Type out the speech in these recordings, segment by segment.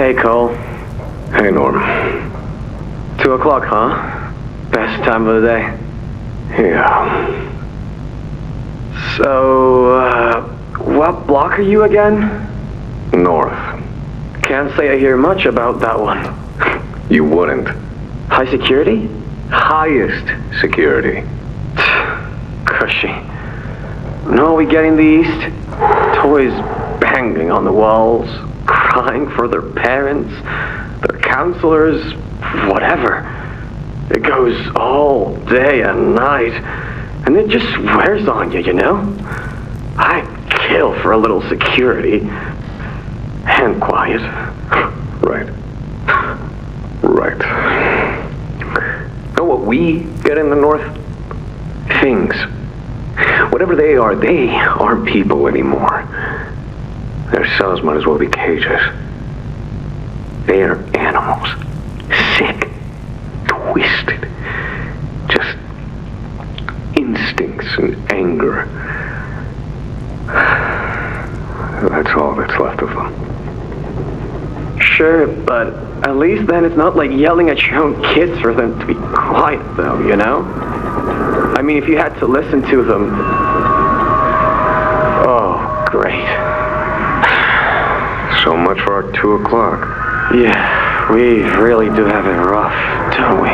Hey, Cole. Hey, Norm. 2 o'clock, huh? Best time of the day. Yeah. So, what block are you again? North. Can't say I hear much about that one. You wouldn't. High security? Highest security. Cushy. No, we get in the east. Toys banging on the walls, crying for their parents, their counselors, whatever. It goes all day and night, and it just wears on you, you know? I'd kill for a little security. And quiet. Right. Right. Know what we get in the north? Things. Whatever they aren't people anymore. Their cells might as well be cages. They are animals. Sick. Twisted. Just instincts and anger. That's all that's left of them. Sure, but at least then it's not like yelling at your own kids for them to be quiet, though, you know? I mean, if you had to listen to them... Oh, great. So much for our 2 o'clock. Yeah, we really do have it rough, don't we?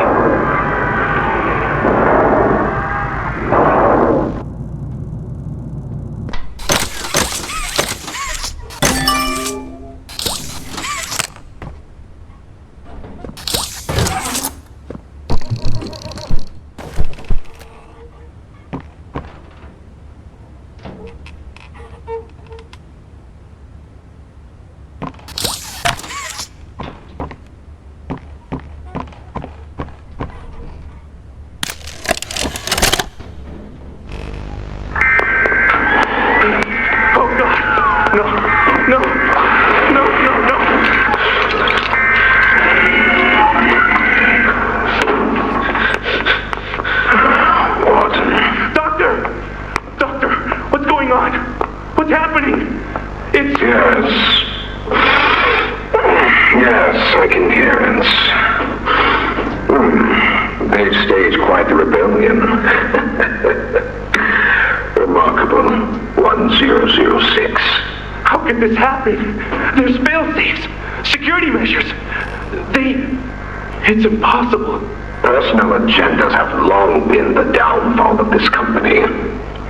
Yes, I can hear it. They've staged quite the rebellion. Remarkable. 1006. How could this happen? There's fail-safes, security measures. It's impossible. Personal agendas have long been the downfall of this company.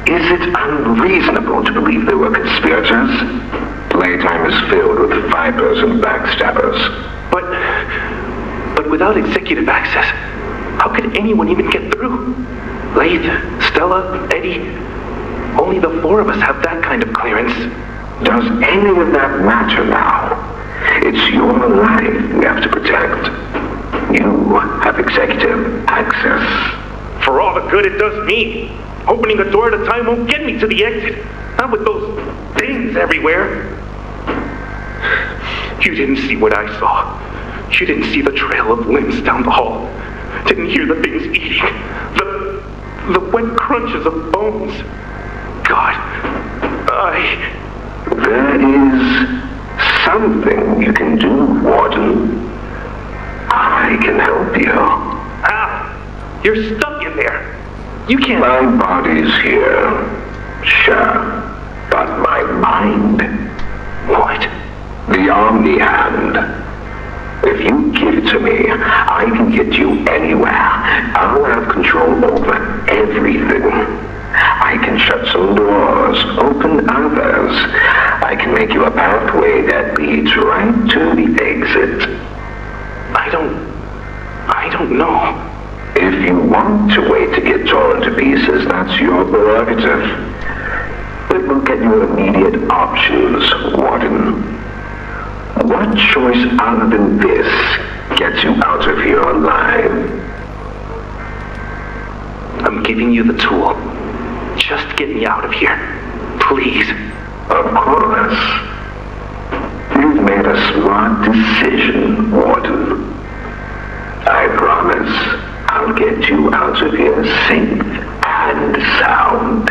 Is it unreasonable to believe they were conspirators? Playtime is filled with vipers and backstabbers. But without executive access, how could anyone even get through? Laith, Stella, Eddie, only the 4 of us have that kind of clearance. Does any of that matter now? It's your life we have to protect. You have executive access. For all the good it does me, opening a door at a time won't get me to the exit. Not with those things everywhere. You didn't see what I saw. You didn't see the trail of limbs down the hall. Didn't hear the things eating. The wet crunches of bones. God, There is something you can do, Warden. I can help you. How? You're stuck in there. You can't... My body's here. Sure. But my mind... What? The Omni Hand. If you give it to me, I can get you anywhere. I'll have control over everything. I can shut some doors, open others. I can make you a pathway that leads right to the exit. I don't know. If you want to wait to get torn to pieces, that's your prerogative. It will get you immediate options, Warden. What choice other than this gets you out of here alive? I'm giving you the tool. Just get me out of here. Please. Of course. You've made a smart decision, Warden. I promise I'll get you out of here safe and sound.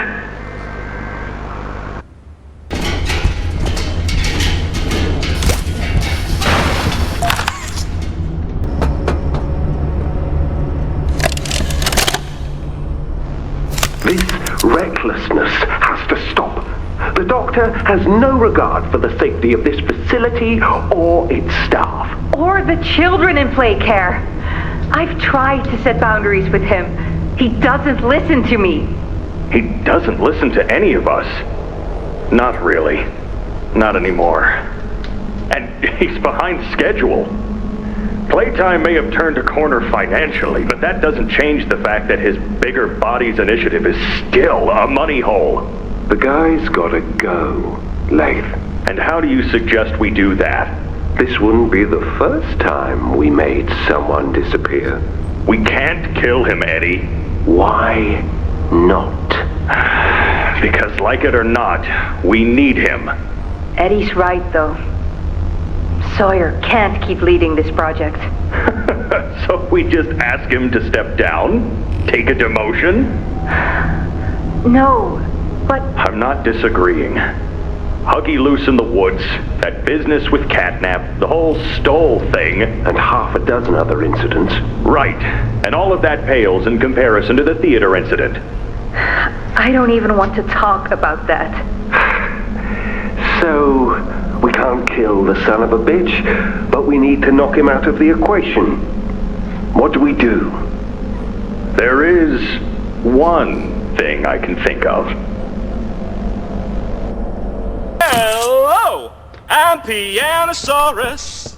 This recklessness has to stop. The doctor has no regard for the safety of this facility or its staff. Or the children in play care. I've tried to set boundaries with him. He doesn't listen to me. He doesn't listen to any of us. Not really. Not anymore. And he's behind schedule. Playtime may have turned a corner financially, but that doesn't change the fact that his bigger bodies initiative is still a money hole. The guy's gotta go, Lath. And how do you suggest we do that? This wouldn't be the first time we made someone disappear. We can't kill him, Eddie. Why not? Because like it or not, we need him. Eddie's right, though. Sawyer can't keep leading this project. So we just ask him to step down? Take a demotion? No, but... I'm not disagreeing. Huggy loose in the woods, that business with Catnap, the whole Stoll thing. And half a dozen other incidents. Right. And all of that pales in comparison to the theater incident. I don't even want to talk about that. So, we can't kill the son of a bitch, but we need to knock him out of the equation. What do we do? There is one thing I can think of. Hello, I'm Pianosaurus.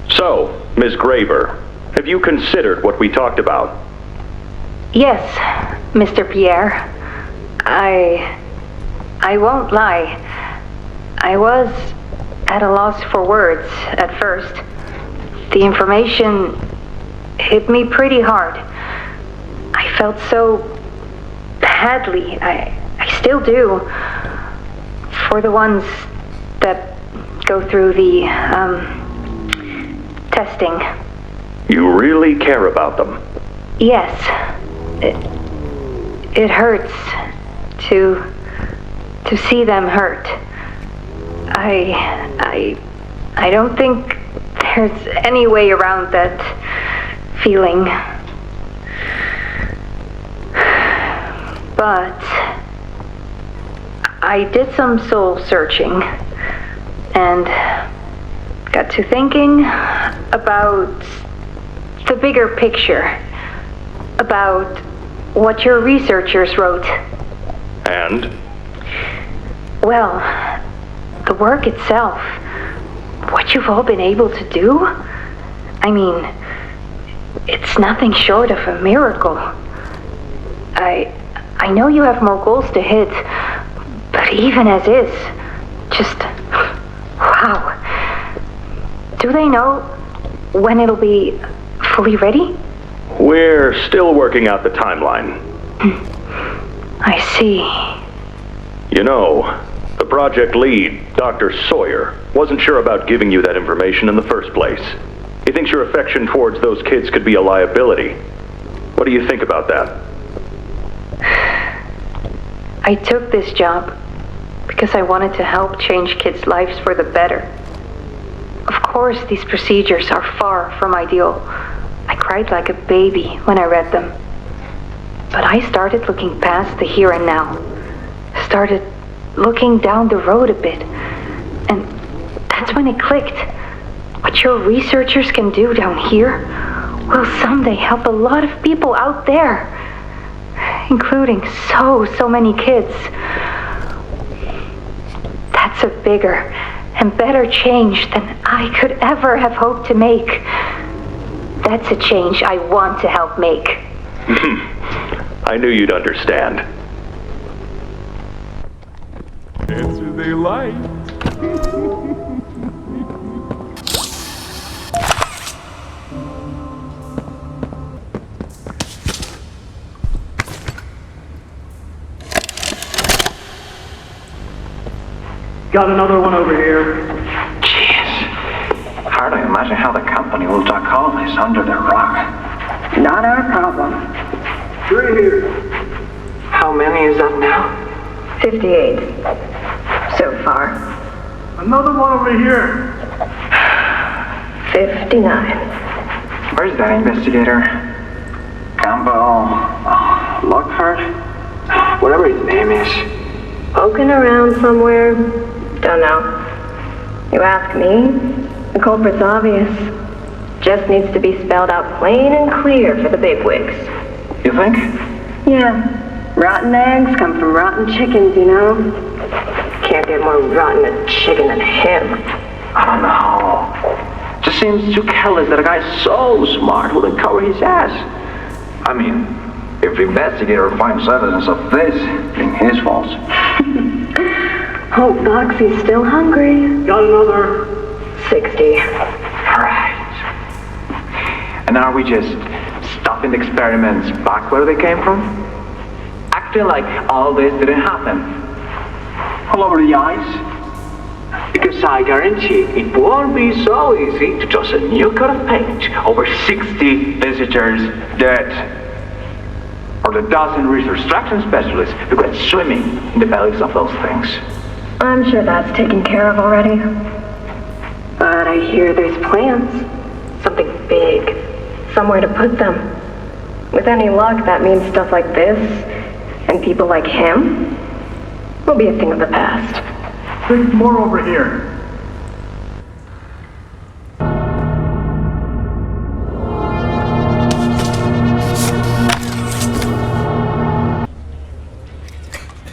So, Ms. Greyber, have you considered what we talked about? Yes, Mr. Pierre. I won't lie. I was at a loss for words at first. The information hit me pretty hard. I felt so badly. I still do. For the ones that go through the, testing. You really care about them? Yes. It hurts to see them hurt. I don't think there's any way around that feeling. But I did some soul searching and got to thinking about the bigger picture, about what your researchers wrote. And? Well, the work itself, what you've all been able to do, I mean, it's nothing short of a miracle. I know you have more goals to hit, but even as is, just, wow. Do they know when it'll be fully ready? We're still working out the timeline. I see. You know, the project lead, Dr. Sawyer, wasn't sure about giving you that information in the first place. He thinks your affection towards those kids could be a liability. What do you think about that? I took this job because I wanted to help change kids' lives for the better. Of course, these procedures are far from ideal. I cried like a baby when I read them. But I started looking past the here and now. Started looking down the road a bit. And that's when it clicked. What your researchers can do down here will someday help a lot of people out there. Including so many kids. That's a bigger and better change than I could ever have hoped to make. That's a change I want to help make. I knew you'd understand. Answer they like. Got another one over here. Jeez. Hard to imagine how the company will duck all this under the rock. Not our problem. 3 here. How many is that now? 58. So far. Another one over here. 59. Where's that investigator? Campbell... Lockhart? Whatever his name is. Poking around somewhere? Don't know. You ask me? The culprit's obvious. Just needs to be spelled out plain and clear for the bigwigs. You think? Yeah. Rotten eggs come from rotten chickens, you know? Can't get more rotten a chicken than him. I don't know. Just seems too careless that a guy so smart wouldn't cover his ass. I mean, if the investigator finds evidence of this, being his fault. Hope Boxy's still hungry. Got another. 60. Right. And are we just stopping the experiments back where they came from? Acting like all this didn't happen? All over the ice? Because I guarantee it won't be so easy to toss a new coat of paint over 60 visitors dead. Or the dozen resource extraction specialists who got swimming in the bellies of those things. I'm sure that's taken care of already. But I hear there's plans. Something big. Somewhere to put them. With any luck, that means stuff like this, and people like him, will be a thing of the past. There's more over here.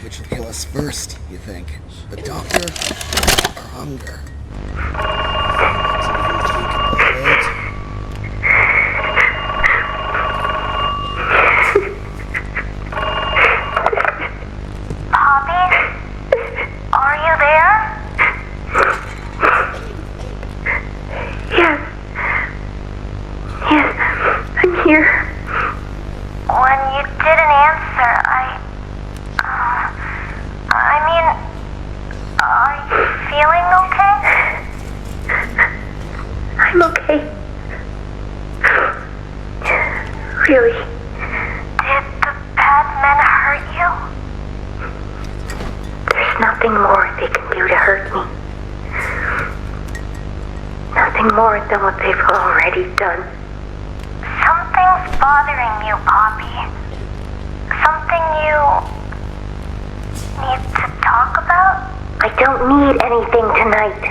Which will kill us first, you think? The doctor or hunger? Really? Did the bad men hurt you? There's nothing more they can do to hurt me. Nothing more than what they've already done. Something's bothering you, Poppy. Something you need to talk about? I don't need anything tonight.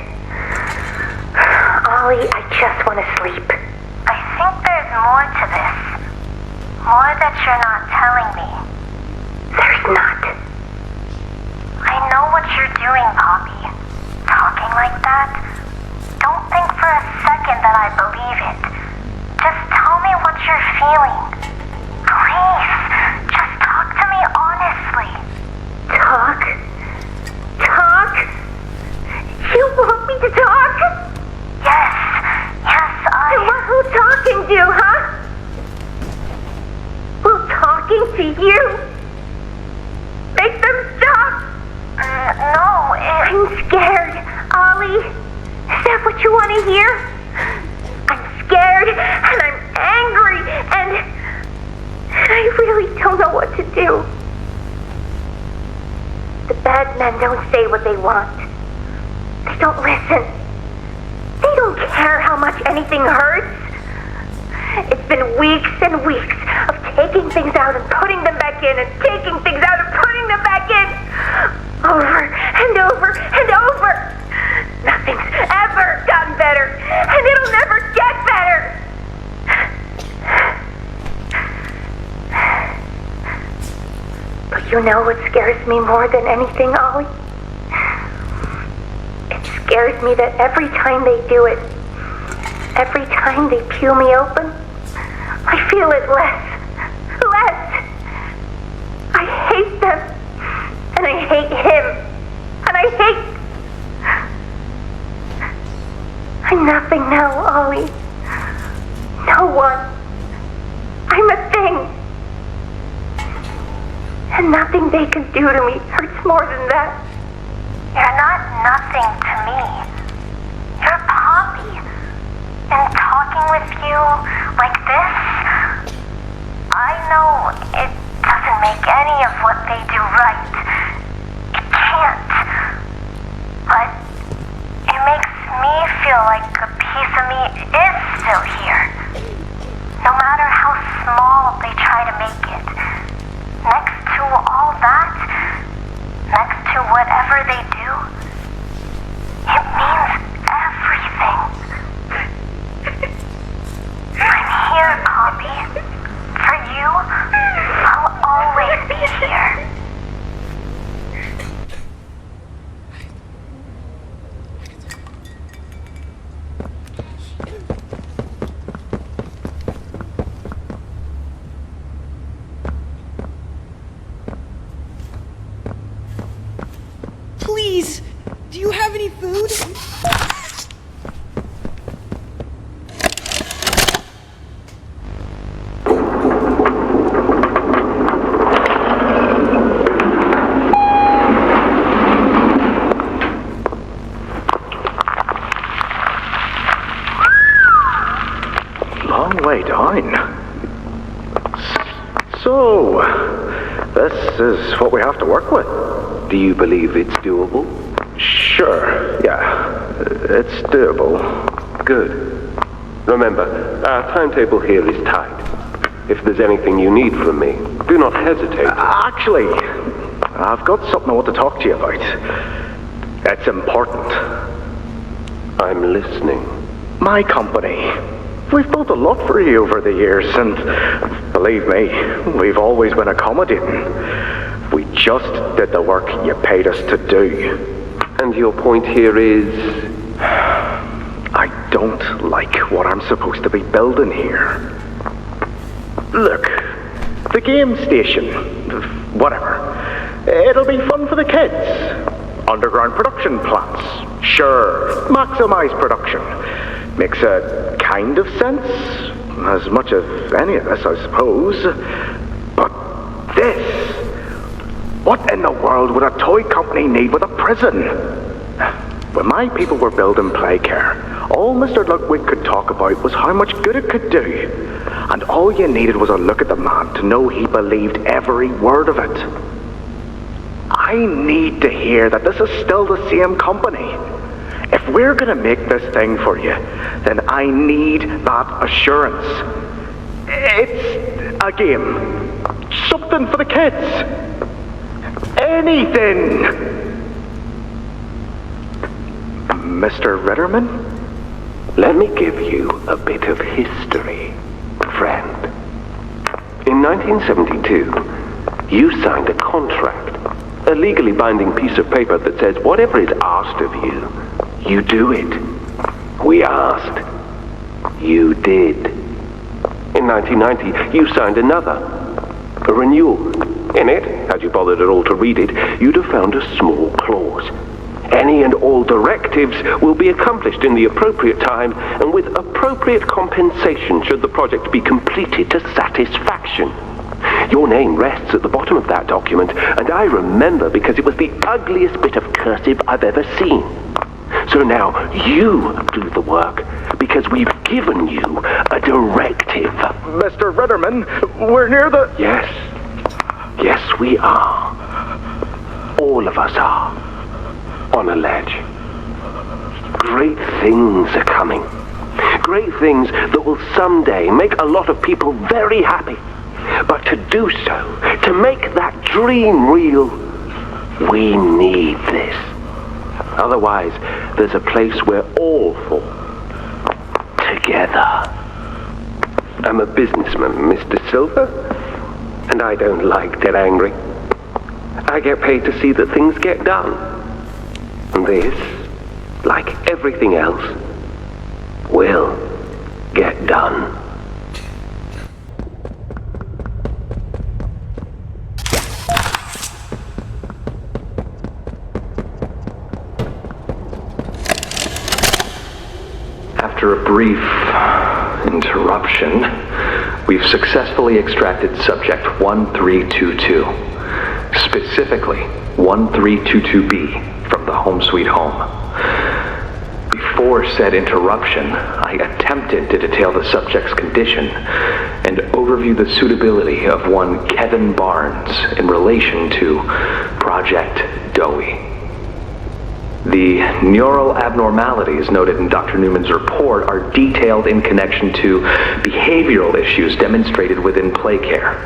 Ollie, I just want to sleep. I think there's more to this. More that you're not telling me. There's not. I know what you're doing, Poppy. Talking like that. Don't think for a second that I believe it. Just tell me what you're feeling. Please, just talk to me honestly. Talk? Talk? You want me to talk? Yes, I... And who's talking to, huh? Will talking to you make them stop? No, I'm scared, Ollie. Is that what you want to hear? I'm scared, and I'm angry, and I really don't know what to do. The bad men don't say what they want. They don't listen. They don't care how much anything hurts. It's been weeks and weeks of taking things out and putting them back in, and taking things out and putting them back in. Over and over and over. Nothing's ever gotten better, and it'll never get better. But you know what scares me more than anything, Ollie? It scares me that every time they do it, every time they peel me open, I feel it less. I hate them, and I hate him, and I hate... I'm nothing now, Ollie. No one. I'm a thing. And nothing they can do to me hurts more than that. You're not nothing to me. You're Poppy. And talking with you like this, I know it doesn't make any of what they do right. It can't. But they do, it means everything. I'm here, Poppy. For you, I'll always be here. Please, do you have any food? Long way down. So, this is what we have to work with. Do you believe it's doable? Sure, yeah. It's doable. Good. Remember, our timetable here is tight. If there's anything you need from me, do not hesitate. Actually, I've got something I want to talk to you about. It's important. I'm listening. My company. We've built a lot for you over the years, and believe me, we've always been accommodating. We just did the work you paid us to do. And your point here is? I don't like what I'm supposed to be building here. Look, the game station, whatever, it'll be fun for the kids. Underground production plants, sure, maximize production. Makes a kind of sense, as much as any of this, I suppose. But this, what in the world would a toy company need with a prison? When my people were building Playcare, all Mr. Ludwig could talk about was how much good it could do. And all you needed was a look at the man to know he believed every word of it. I need to hear that this is still the same company. If we're going to make this thing for you, then I need that assurance. It's a game. Something for the kids. Anything. Mr. Ritterman? Let me give you a bit of history, friend. In 1972, you signed a contract, a legally binding piece of paper that says whatever is asked of you, you do it. We asked. You did. In 1990, you signed another, a renewal. In it, had you bothered at all to read it, you'd have found a small clause. Any and all directives will be accomplished in the appropriate time and with appropriate compensation should the project be completed to satisfaction. Your name rests at the bottom of that document, and I remember because it was the ugliest bit of cursive I've ever seen. So now you do the work, because we've given you a directive. Mr. Ritterman, we're near the... Yes. Yes, we are. All of us are. On a ledge. Great things are coming. Great things that will someday make a lot of people very happy. But to do so, to make that dream real, we need this. Otherwise, there's a place we're all for. Together. I'm a businessman, Mr. Silver, and I don't like to get angry. I get paid to see that things get done. And this, like everything else, will get done. After a brief interruption, we've successfully extracted subject 1322, specifically 1322B from the Home Sweet Home. Before said interruption, I attempted to detail the subject's condition and overview the suitability of one Kevin Barnes in relation to Project Dowie. The neural abnormalities noted in Dr. Newman's report are detailed in connection to behavioral issues demonstrated within Playcare.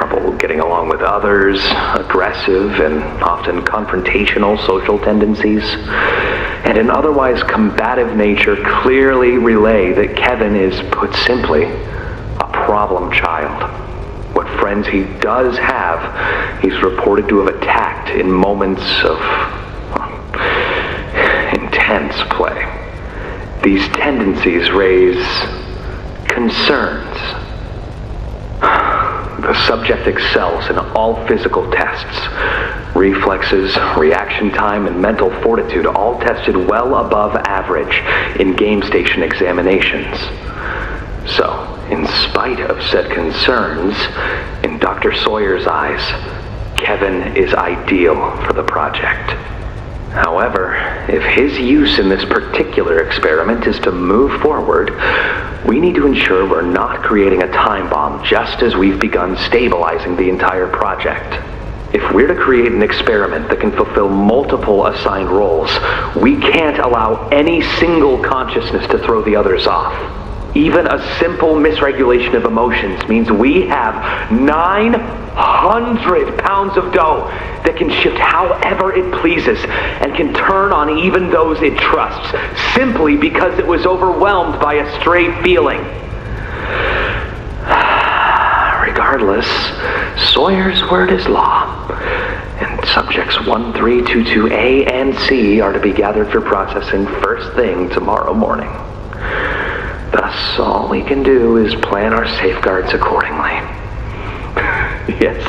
trouble getting along with others, aggressive and often confrontational social tendencies, and an otherwise combative nature clearly relay that Kevin is, put simply, a problem child. What friends he does have, he's reported to have attacked in moments of intense play. These tendencies raise concerns. The subject excels in all physical tests. Reflexes, reaction time, and mental fortitude all tested well above average in game station examinations. So, in spite of said concerns, in Dr. Sawyer's eyes, Kevin is ideal for the project. However, if his use in this particular experiment is to move forward, we need to ensure we're not creating a time bomb just as we've begun stabilizing the entire project. If we're to create an experiment that can fulfill multiple assigned roles, we can't allow any single consciousness to throw the others off. Even a simple misregulation of emotions means we have 900 pounds of dough that can shift however it pleases and can turn on even those it trusts, simply because it was overwhelmed by a stray feeling. Regardless, Sawyer's word is law, and subjects 1322A and C are to be gathered for processing first thing tomorrow morning. Thus, all we can do is plan our safeguards accordingly. Yes,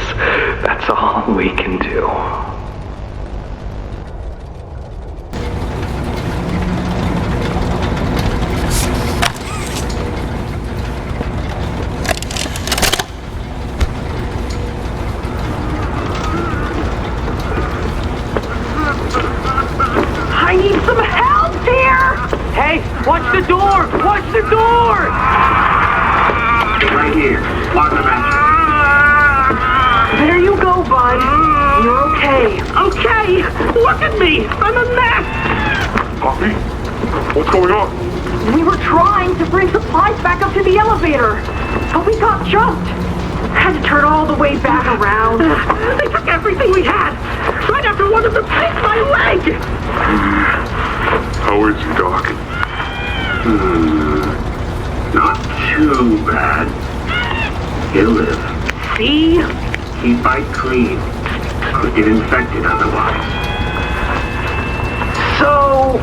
that's all we can do. I need some help here! Hey, watch the door! Watch the door! Right here. On the bench. There you go, bud. You're okay. Okay! Look at me! I'm a mess! Poppy? What's going on? We were trying to bring supplies back up to the elevator, but we got jumped. Had to turn all the way back around. They took everything we had, right after one of them picked my leg! How is he, Doc? Not too bad. He'll live. See? Keep bite clean. Could get infected otherwise. So,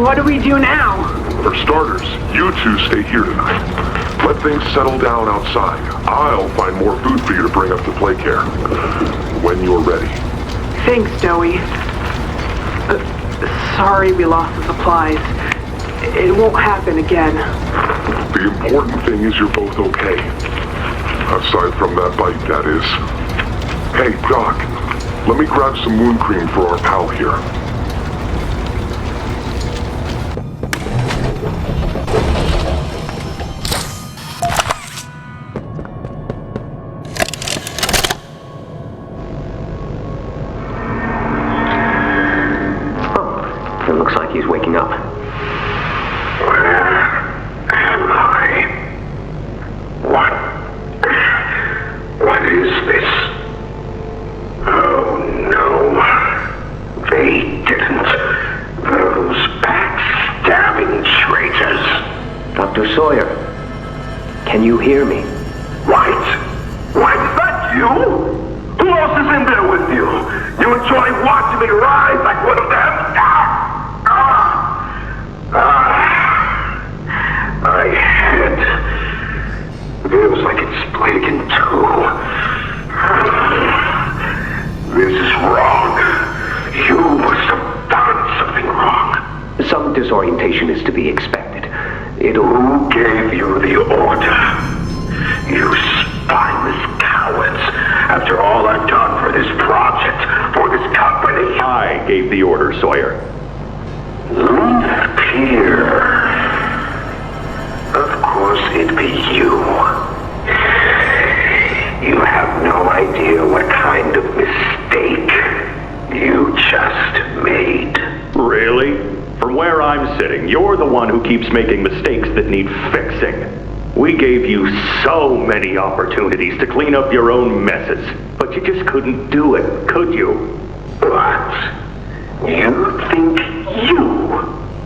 what do we do now? For starters, you two stay here tonight. Let things settle down outside. I'll find more food for you to bring up to play care. When you're ready. Thanks, Joey. Sorry we lost the supplies. It won't happen again. The important thing is you're both okay. Aside from that bite, that is. Hey, Doc, let me grab some wound cream for our pal here. It looks like he's waking up. Where am I? What is this? Oh no. They didn't. Those backstabbing traitors. Dr. Sawyer, can you hear me? White? White, that you? Who else is in there with you? You enjoy watching me rise like one of them? My head feels like it's split in two. This is wrong. You must have done something wrong. Some disorientation is to be expected. Who gave you the order? You spineless cowards. After all I've done for this project, for this company. I gave the order, Sawyer. Leave here. Of course it'd be you. You have no idea what kind of mistake you just made. Really? From where I'm sitting, you're the one who keeps making mistakes that need fixing. We gave you so many opportunities to clean up your own messes, but you just couldn't do it, could you? What? You think you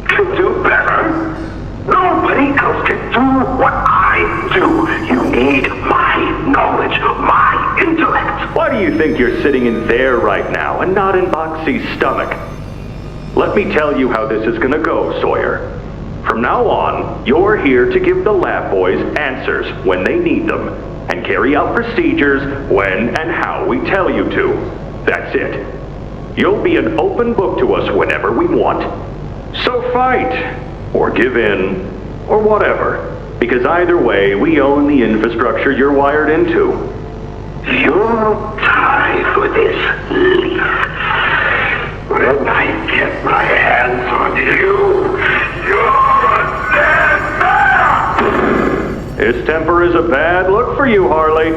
can do better? Nobody else can do what I do. You need my knowledge, my intellect. Why do you think you're sitting in there right now and not in Boxy's stomach? Let me tell you how this is gonna go, Sawyer. From now on, you're here to give the lab boys answers when they need them, and carry out procedures when and how we tell you to. That's it. You'll be an open book to us whenever we want. So fight, or give in, or whatever, because either way, we own the infrastructure you're wired into. You'll die for this leaf. When I get my hands on you, you're a dead man! His temper is a bad look for you, Harley.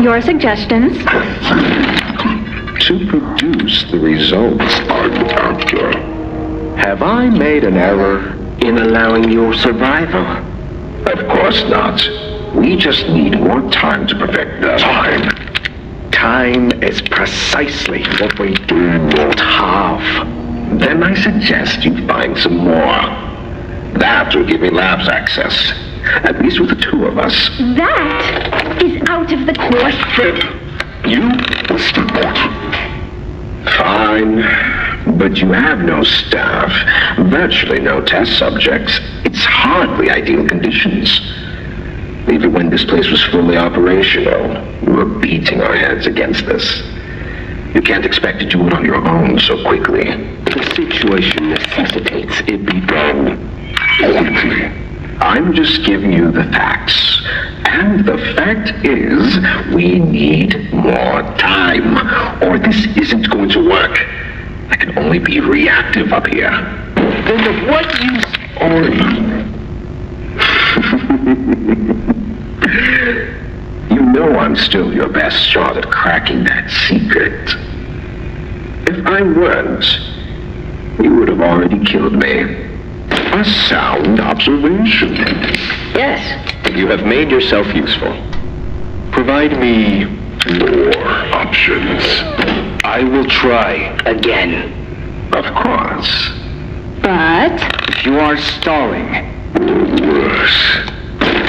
Your suggestions? To produce the results, Doctor, have I made an error in allowing your survival? Of course not. We just need more time to perfect that. Time is precisely what we do not have. Then I suggest you find some more. That will give me labs access. At least with the two of us. That is out of the question. You will support. Fine. But you have no staff, virtually no test subjects. It's hardly ideal conditions. Even when this place was fully operational, we were beating our heads against this. You can't expect to do it on your own so quickly. The situation necessitates it be done quickly. I'm just giving you the facts. And the fact is, we need more time, or this isn't going to work. I can only be reactive up here. Then of what use are you? You know I'm still your best shot at cracking that secret. If I weren't, you would have already killed me. A sound observation. Yes, you have made yourself useful. Provide me more options. I will try again. Of course. But If you are stalling, Worse.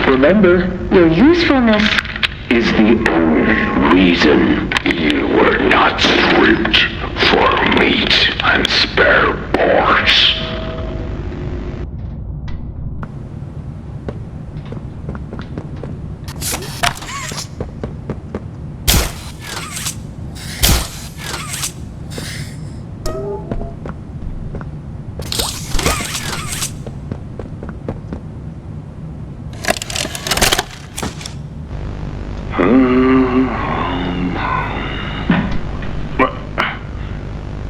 remember, your usefulness Is the only reason you were not stripped for meat and spare parts.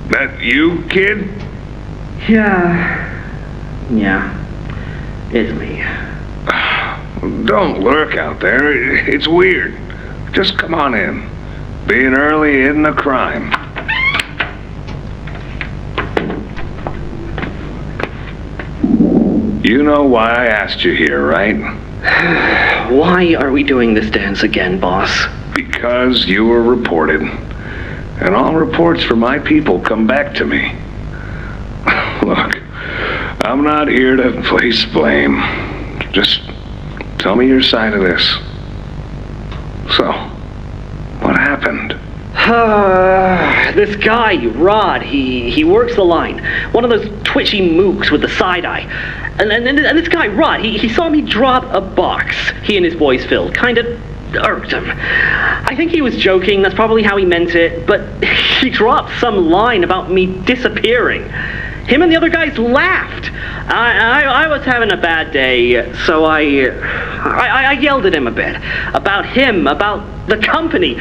That you, kid? Yeah, it's me. Don't lurk out there. It's weird. Just come on in. Being early isn't a crime. You know why I asked you here, right? Why are we doing this dance again, boss? Because you were reported. And all reports for my people come back to me. Look, I'm not here to place blame. Just tell me your side of this. So, what happened? This guy, Rod, he works the line. One of those twitchy mooks with the side eye. And this guy, Rod, he saw me drop a box he and his boys filled. Kinda irked him. I think he was joking, that's probably how he meant it, but he dropped some line about me disappearing. Him and the other guys laughed. I was having a bad day, so I yelled at him a bit. About him, about the company,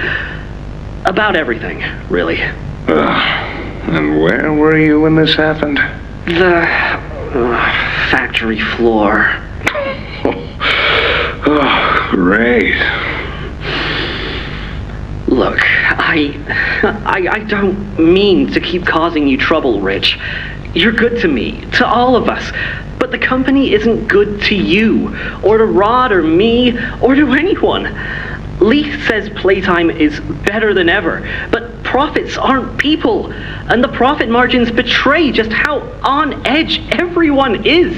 about everything, really. And where were you when this happened? The factory floor. Oh, great. Look, I don't mean to keep causing you trouble, Rich. You're good to me, to all of us. But the company isn't good to you, or to Rod, or me, or to anyone. Lee says Playtime is better than ever, but profits aren't people, and the profit margins betray just how on edge everyone is.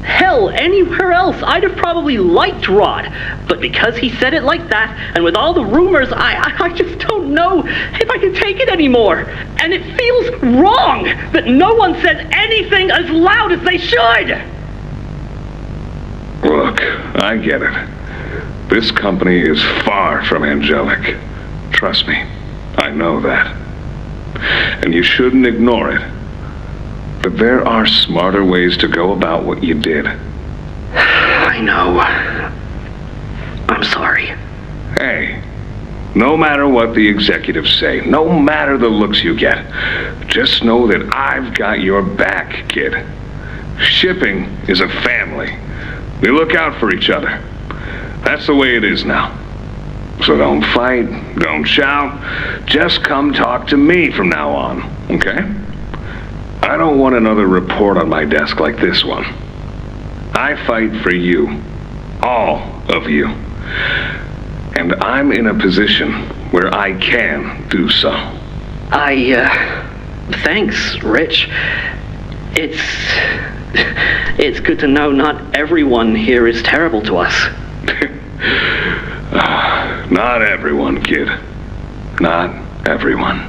Hell, anywhere else, I'd have probably liked Rod, but because he said it like that, and with all the rumors, I just don't know if I can take it anymore. And it feels wrong that no one says anything as loud as they should. Look, I get it. This company is far from angelic. Trust me, I know that. And you shouldn't ignore it. But there are smarter ways to go about what you did. I know. I'm sorry. Hey, no matter what the executives say, no matter the looks you get, just know that I've got your back, kid. Shipping is a family. We look out for each other. That's the way it is now. So don't fight, don't shout. Just come talk to me from now on, okay? I don't want another report on my desk like this one. I fight for you. All of you. And I'm in a position where I can do so. Thanks, Rich. It's good to know not everyone here is terrible to us. Not everyone, kid. Not everyone.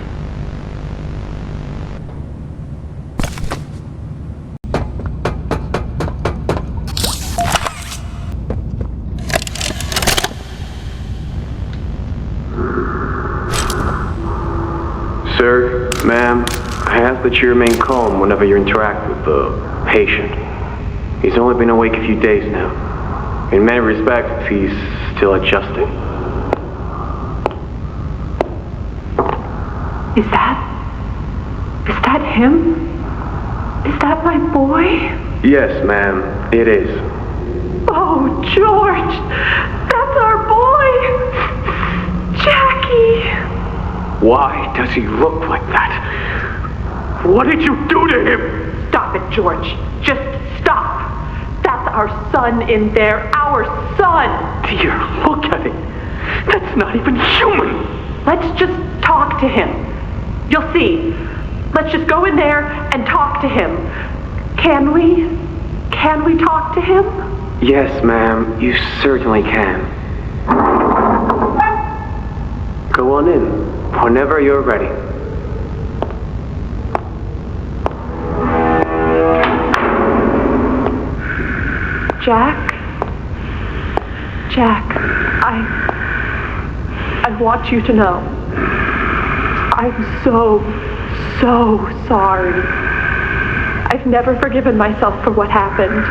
Sir, ma'am, I ask that you remain calm whenever you interact with the patient. He's only been awake a few days now. In many respects, he's still adjusting. Is that him? Is that my boy? Yes, ma'am, it is. Oh, George! That's our boy! Jackie! Why does he look like that? What did you do to him? Stop it, George. Just stop. That's our son in there. Our son. Dear, look at it. That's not even human. Let's just talk to him. You'll see. Let's just go in there and talk to him. Can we? Can we talk to him? Yes, ma'am. You certainly can. Go on in. Whenever you're ready. Jack, I want you to know, I'm so sorry. I've never forgiven myself for what happened.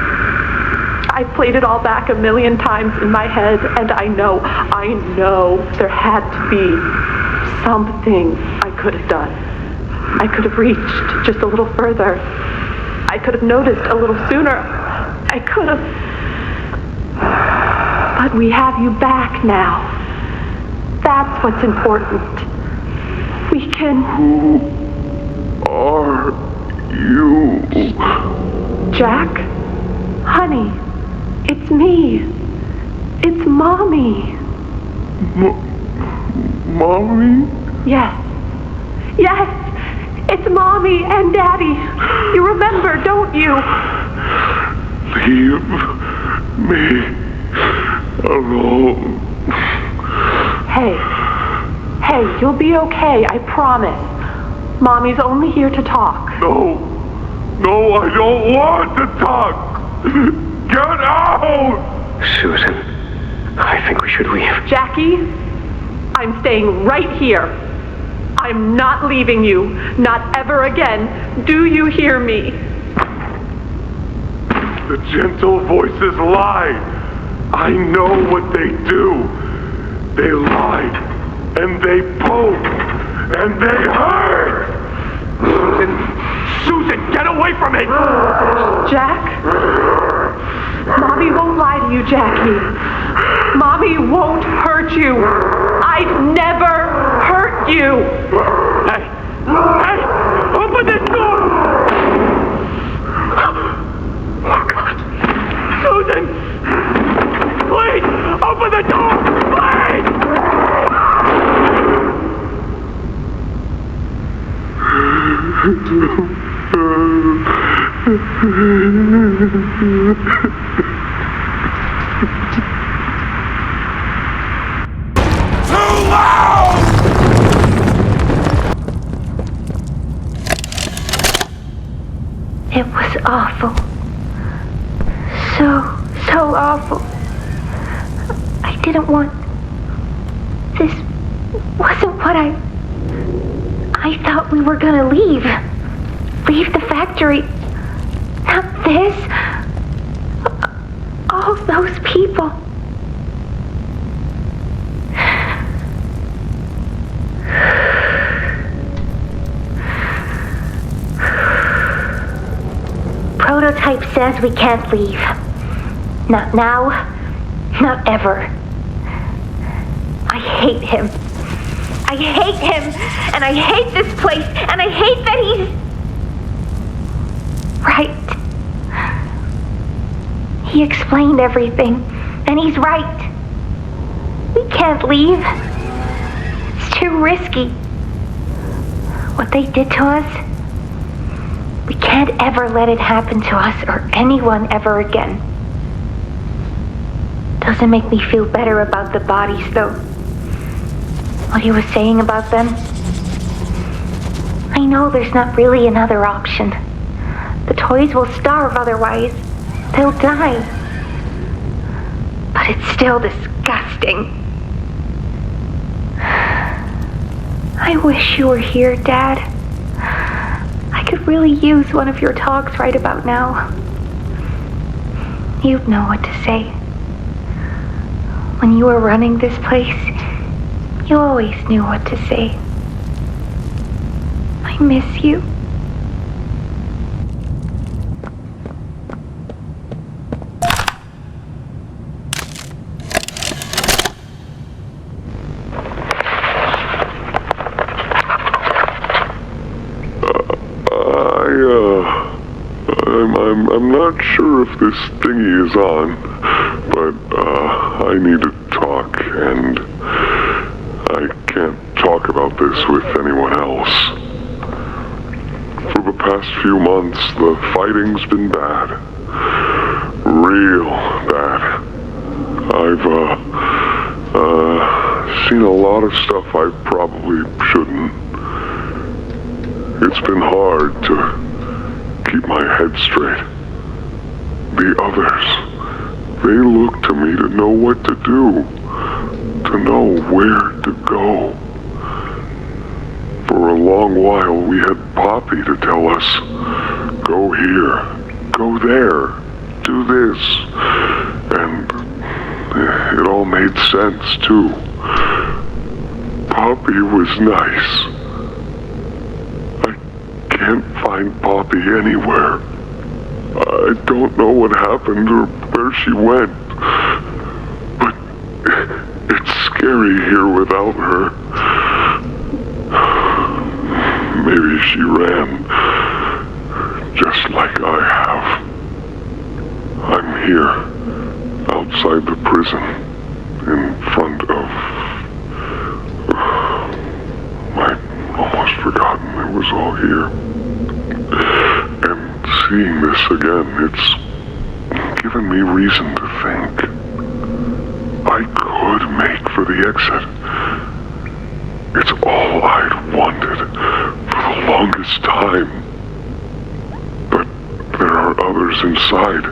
I played it all back 1,000,000 times in my head, and I know there had to be something I could have done. I could have reached just a little further. I could have noticed a little sooner. I could have. But we have you back now. That's what's important. We can... Who are you? Jack? Honey, it's me. It's Mommy. Mommy? Yes. It's Mommy and Daddy. You remember, don't you? Leave me alone. Hey, you'll be okay, I promise. Mommy's only here to talk. No, I don't want to talk. Get out! Susan, I think we should leave. Jackie, I'm staying right here. I'm not leaving you. Not ever again. Do you hear me? The gentle voices lie. I know what they do. They lied, and they poke, and they hurt. Susan, get away from me! Jack? Mommy won't lie to you, Jackie. Mommy won't hurt you. I've never hurt you. Hey! Hey! Open this door! Oh, God. Susan! Please! Open the door! Please! Too loud! It was awful. So awful. I didn't want... This wasn't what I thought we were gonna leave. Leave the factory. Not this. All those people. Prototype says we can't leave. Not now, not ever. I hate him. I hate him, and I hate this place, and I hate that he's... right. He explained everything, and he's right. We can't leave. It's too risky. What they did to us, we can't ever let it happen to us or anyone ever again. Doesn't make me feel better about the bodies, though. What he was saying about them. I know there's not really another option. The toys will starve otherwise. They'll die. But it's still disgusting. I wish you were here, Dad. I could really use one of your talks right about now. You'd know what to say. When you were running this place, you always knew what to say. I miss you. I'm not sure if this thingy is on, but I need to talk, and I can't talk about this with anyone else. For the past few months, the fighting's been bad. Real bad. I've seen a lot of stuff I probably shouldn't. It's been hard to keep my head straight. The others, they look to me to know what to do, to know where to go. For a long while, we had Poppy to tell us, go here, go there, do this, and it all made sense, too. Poppy was nice. I can't find Poppy anywhere. I don't know what happened or where she went, but it's scary here without her. Maybe she ran, just like I have. I'm here, outside the prison, in front of... I'd almost forgotten it was all here. Seeing this again, it's given me reason to think. I could make for the exit. It's all I'd wanted for the longest time. But there are others inside.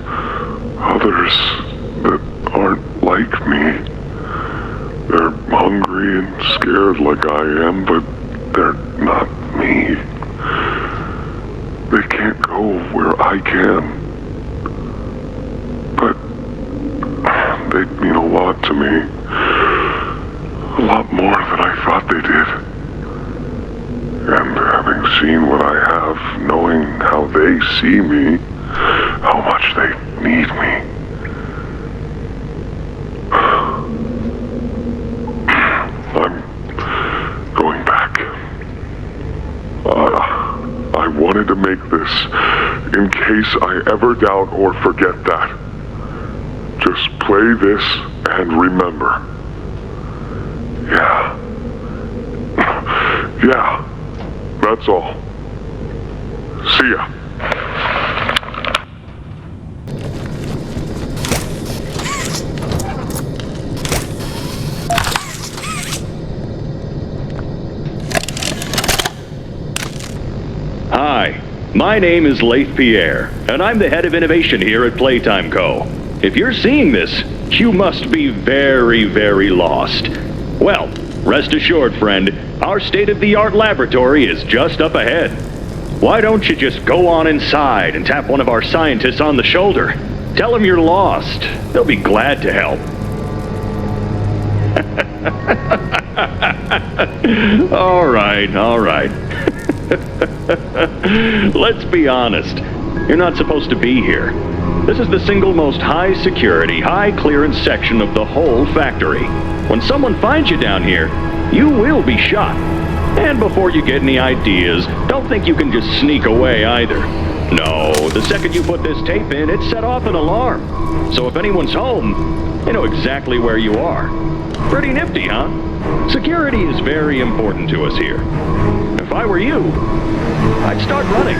Others that aren't like me. They're hungry and scared like I am, but they're not me. They can't go where I can. But they'd mean a lot to me. A lot more than I thought they did. And having seen what I see me, how much they need me. I'm going back. I wanted to make this in case I ever doubt or forget that. Just play this and remember. Yeah. Yeah. That's all. See ya. Hi, my name is Leif Pierre, and I'm the head of innovation here at Playtime Co. If you're seeing this, you must be very, very lost. Well, rest assured, friend, our state-of-the-art laboratory is just up ahead. Why don't you just go on inside and tap one of our scientists on the shoulder? Tell them you're lost. They'll be glad to help. All right. Let's be honest. You're not supposed to be here. This is the single most high-security, high-clearance section of the whole factory. When someone finds you down here, you will be shot. And before you get any ideas, don't think you can just sneak away either. No, the second you put this tape in, it set off an alarm. So if anyone's home, they know exactly where you are. Pretty nifty, huh? Security is very important to us here. If I were you, I'd start running.